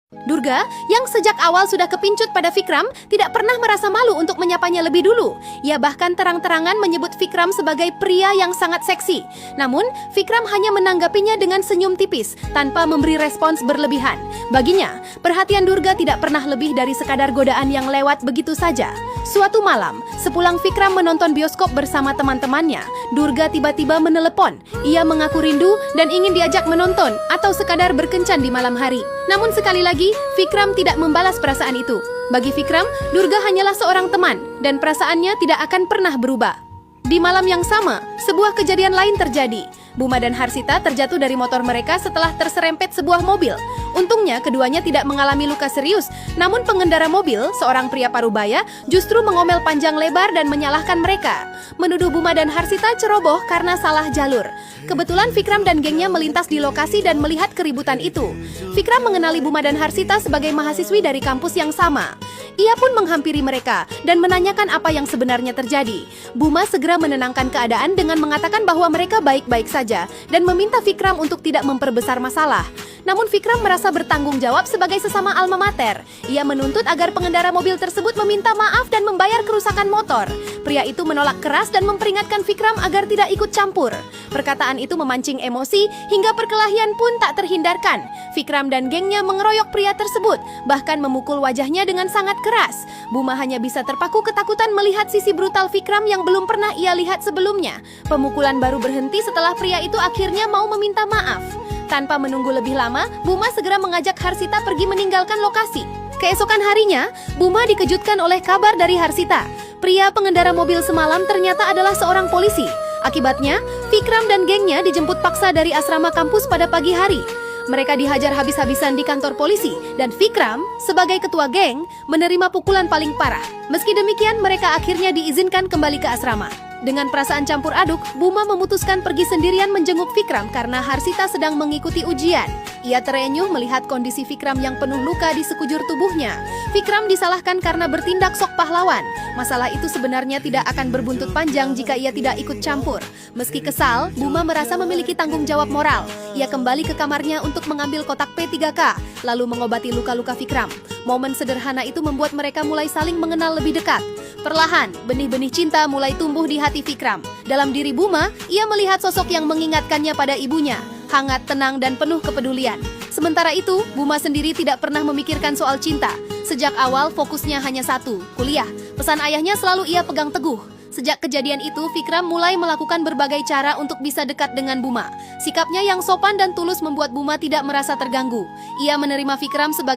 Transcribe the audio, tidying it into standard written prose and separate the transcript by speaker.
Speaker 1: Durga, yang sejak awal sudah kepincut pada Vikram, tidak pernah merasa malu untuk menyapanya lebih dulu. Ia bahkan terang-terangan menyebut Vikram sebagai pria yang sangat seksi. Namun, Vikram hanya menanggapinya dengan senyum tipis, tanpa memberi respons berlebihan. Baginya, perhatian Durga tidak pernah lebih dari sekadar godaan yang lewat begitu saja. Suatu malam, sepulang Vikram menonton bioskop bersama teman-temannya, Durga tiba-tiba menelepon. Ia mengaku rindu dan ingin diajak menonton atau sekadar berkencan di malam hari. Namun sekali lagi, Vikram tidak membalas perasaan itu. Bagi Vikram, Durga hanyalah seorang teman dan perasaannya tidak akan pernah berubah. Di malam yang sama, sebuah kejadian lain terjadi. Buma dan Harsita terjatuh dari motor mereka setelah terserempet sebuah mobil. Untungnya keduanya tidak mengalami luka serius, namun pengendara mobil, seorang pria parubaya, justru mengomel panjang lebar dan menyalahkan mereka. Menuduh Buma dan Harsita ceroboh karena salah jalur. Kebetulan Vikram dan gengnya melintas di lokasi dan melihat keributan itu. Vikram mengenali Buma dan Harsita sebagai mahasiswi dari kampus yang sama. Ia pun menghampiri mereka dan menanyakan apa yang sebenarnya terjadi. Buma segera menenangkan keadaan dengan mengatakan bahwa mereka baik-baik saja dan meminta Vikram untuk tidak memperbesar masalah. Namun Vikram merasa bertanggung jawab sebagai sesama alma mater. Ia menuntut agar pengendara mobil tersebut meminta maaf dan membayar kerusakan motor. Pria itu menolak keras dan memperingatkan Vikram agar tidak ikut campur. Perkataan itu memancing emosi hingga perkelahian pun tak terhindarkan. Vikram dan gengnya mengeroyok pria tersebut, bahkan memukul wajahnya dengan sangat keras. Buma hanya bisa terpaku ketakutan melihat sisi brutal Vikram yang belum pernah ia lihat sebelumnya. Pemukulan baru berhenti setelah pria itu akhirnya mau meminta maaf. Tanpa menunggu lebih lama, Buma segera mengajak Harsita pergi meninggalkan lokasi. Keesokan harinya, Buma dikejutkan oleh kabar dari Harsita. Pria pengendara mobil semalam ternyata adalah seorang polisi. Akibatnya, Vikram dan gengnya dijemput paksa dari asrama kampus pada pagi hari. Mereka dihajar habis-habisan di kantor polisi, dan Vikram, sebagai ketua geng, menerima pukulan paling parah. Meski demikian, mereka akhirnya diizinkan kembali ke asrama. Dengan perasaan campur aduk, Buma memutuskan pergi sendirian menjenguk Vikram karena Harsita sedang mengikuti ujian. Ia terenyuh melihat kondisi Vikram yang penuh luka di sekujur tubuhnya. Vikram disalahkan karena bertindak sok pahlawan. Masalah itu sebenarnya tidak akan berbuntut panjang jika ia tidak ikut campur. Meski kesal, Buma merasa memiliki tanggung jawab moral. Ia kembali ke kamarnya untuk mengambil kotak P3K, lalu mengobati luka-luka Vikram. Momen sederhana itu membuat mereka mulai saling mengenal lebih dekat. Perlahan, benih-benih cinta mulai tumbuh di hati Vikram. Dalam diri Buma, ia melihat sosok yang mengingatkannya pada ibunya. Hangat, tenang, dan penuh kepedulian. Sementara itu, Buma sendiri tidak pernah memikirkan soal cinta. Sejak awal, fokusnya hanya satu, kuliah. Pesan ayahnya selalu ia pegang teguh. Sejak kejadian itu, Vikram mulai melakukan berbagai cara untuk bisa dekat dengan Buma. Sikapnya yang sopan dan tulus membuat Buma tidak merasa terganggu. Ia menerima Vikram sebagai